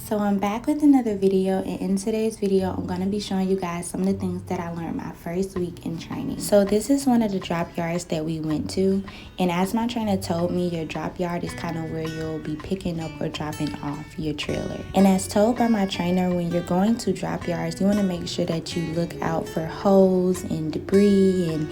So I'm back with another video, and in today's video I'm going to be showing you guys some of the things that I learned my first week in training. So this is one of the drop yards that we went to, and as my trainer told me, your drop yard is kind of where you'll be picking up or dropping off your trailer. And as told by my trainer, when you're going to drop yards, you want to make sure that you look out for holes and debris and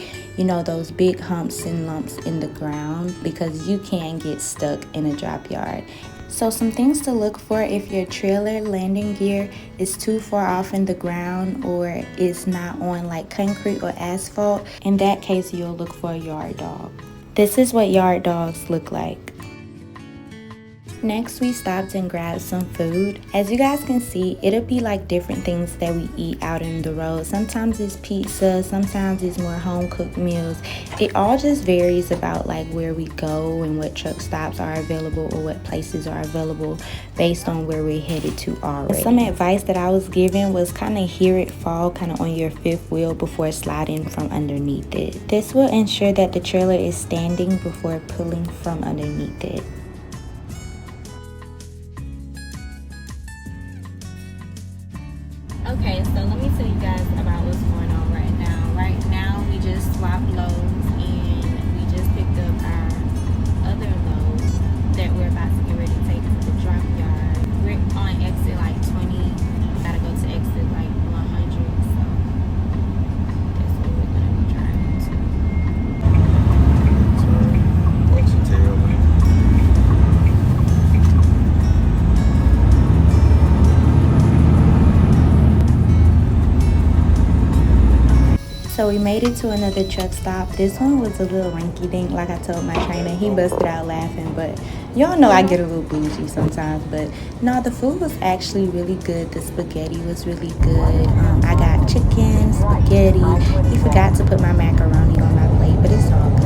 those big humps and lumps in the ground, because you can get stuck in a drop yard. So some things to look for: if your trailer landing gear is too far off in the ground or is not on like concrete or asphalt, in that case you'll look for a yard dog. This is what yard dogs look like. Next, we stopped and grabbed some food. As you guys can see, it'll be like different things that we eat out in the road. Sometimes it's pizza, sometimes it's more home cooked meals. It all just varies about like where we go and what truck stops are available or what places are available based on where we're headed to already. Some advice that I was given was kind of hear it fall kind of on your fifth wheel before sliding from underneath it. This will ensure that the trailer is standing before pulling from underneath it. Okay, so let me tell you guys about what's going on right now. Right now, we just swapped loads and we just picked up our other load that we're about to get ready to take to the drop yard. We're on exit like 20. We gotta go to exit like 100, so that's what we're gonna be driving to. So, watch your tail, man. So we made it to another truck stop. This one was a little rinky-dink, like I told my trainer. He busted out laughing, but y'all know I get a little bougie sometimes. But no, the food was actually really good. The spaghetti was really good. I got chicken, spaghetti. He forgot to put my macaroni on my plate, but it's all good.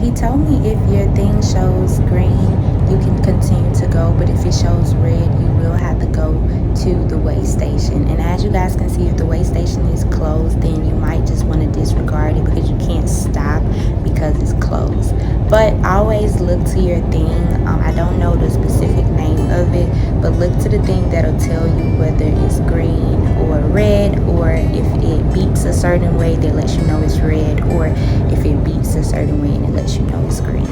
He told me if your thing shows green, you can continue to go, but if it shows red, you will have to go to the weigh station. And as you guys can see, if the weigh station is closed, then you might just want to disregard it because you can't stop because it's closed. But always look to your thing. I don't know the specific name of it, but look to the thing that'll tell you whether it's green or red, or if it beeps a certain way that lets you know it's red, or if it beeps a certain way and it lets you know it's green.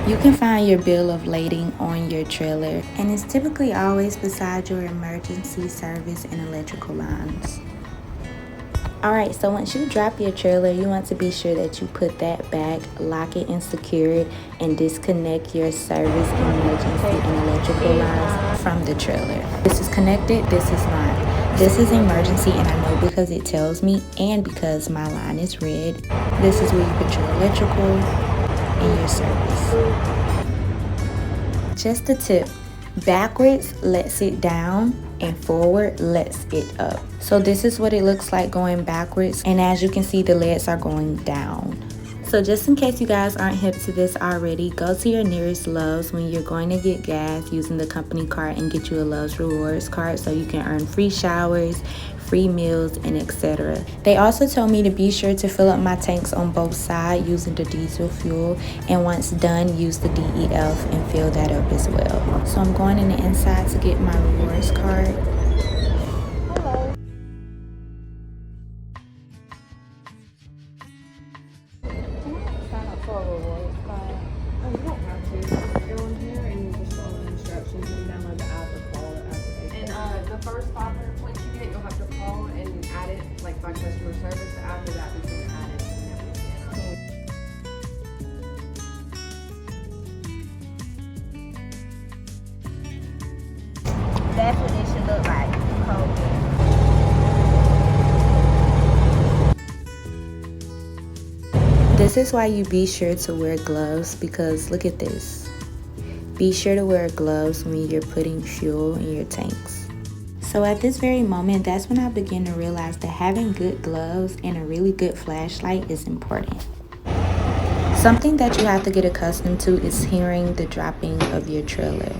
You can find your bill of lading on your trailer, and it's typically always beside your emergency service and electrical lines. Alright, so once you drop your trailer, you want to be sure that you put that back, lock it and secure it, and disconnect your service, emergency, and electrical lines from the trailer. This is connected, this is not. This is emergency, and I know because it tells me, and because my line is red. This is where you put your electrical and your service. Just a tip: backwards lets it down and forward lets it up. So this is what it looks like going backwards, and as you can see, the LEDs are going down. So just in case you guys aren't hip to this already, go to your nearest Love's when you're going to get gas using the company card and get you a Love's Rewards card so you can earn free showers, free meals, and etc. They also told me to be sure to fill up my tanks on both sides using the diesel fuel, and once done, use the DEF and fill that up as well. So I'm going in the inside to get my rewards card. First 500 points you get, you'll have to call and add it like by customer service. After that, we can add it and everything. That's what it should look like. This is why you be sure to wear gloves, because look at this. Be sure to wear gloves when you're putting fuel in your tanks. So at this very moment, that's when I begin to realize that having good gloves and a really good flashlight is important. Something that you have to get accustomed to is hearing the dropping of your trailer.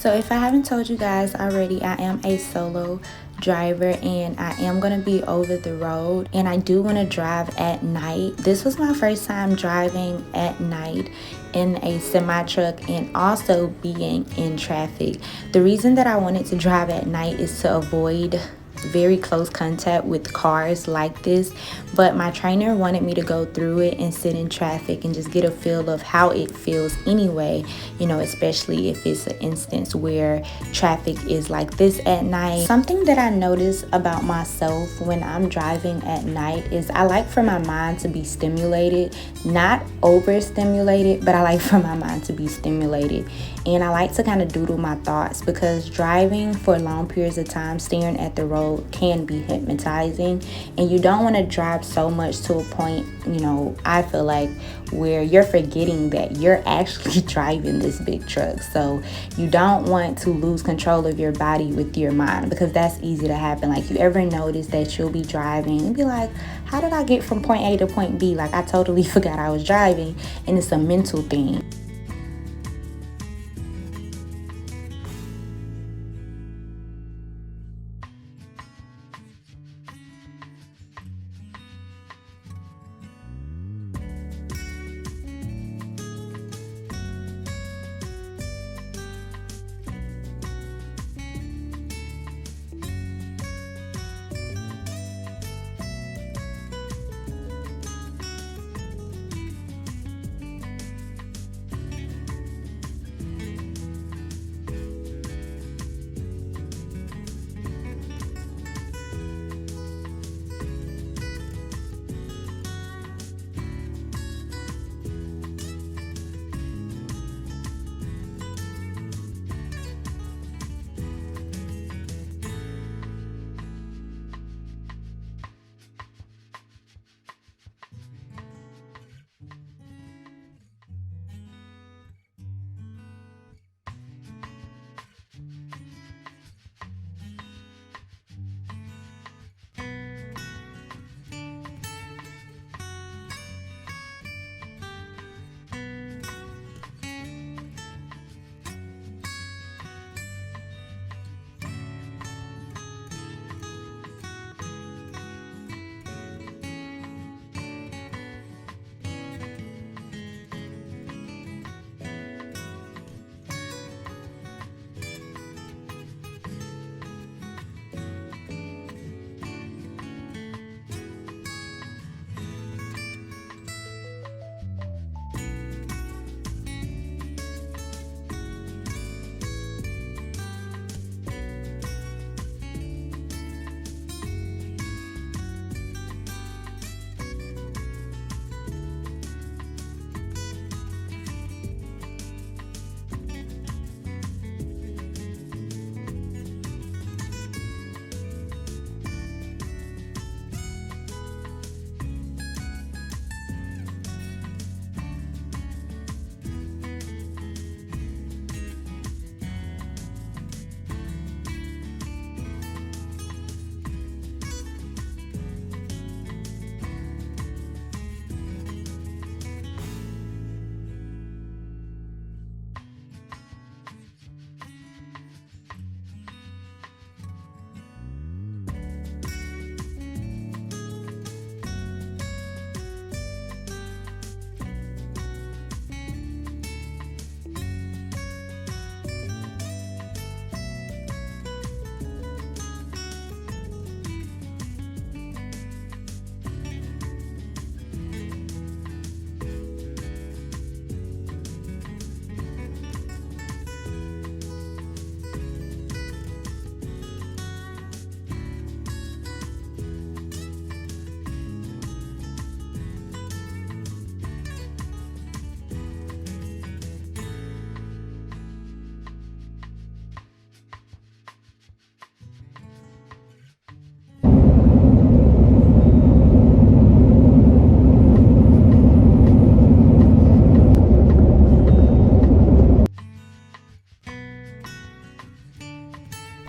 So if I haven't told you guys already, I am a solo driver and I am going to be over the road, and I do want to drive at night. This was my first time driving at night in a semi truck and also being in traffic. The reason that I wanted to drive at night is to avoid very close contact with cars like this, but my trainer wanted me to go through it and sit in traffic and just get a feel of how it feels anyway, you know, especially if it's an instance where traffic is like this at night. Something that I notice about myself when I'm driving at night is I like for my mind to be stimulated, not overstimulated, but I like for my mind to be stimulated. And I like to kind of doodle my thoughts, because driving for long periods of time, staring at the road, can be hypnotizing, and you don't want to drive so much to a point, you know, I feel like, where you're forgetting that you're actually driving this big truck. So you don't want to lose control of your body with your mind, because that's easy to happen. Like, you ever notice that you'll be driving and be like, how did I get from point A to point B? Like, I totally forgot I was driving, and it's a mental thing.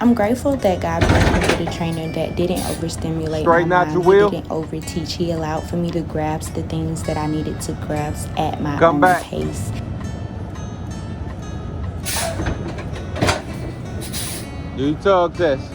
I'm grateful that God blessed me with a trainer that didn't overstimulate my mind. He didn't overteach. He allowed for me to grasp the things that I needed to grasp at my own pace. Do your tug test.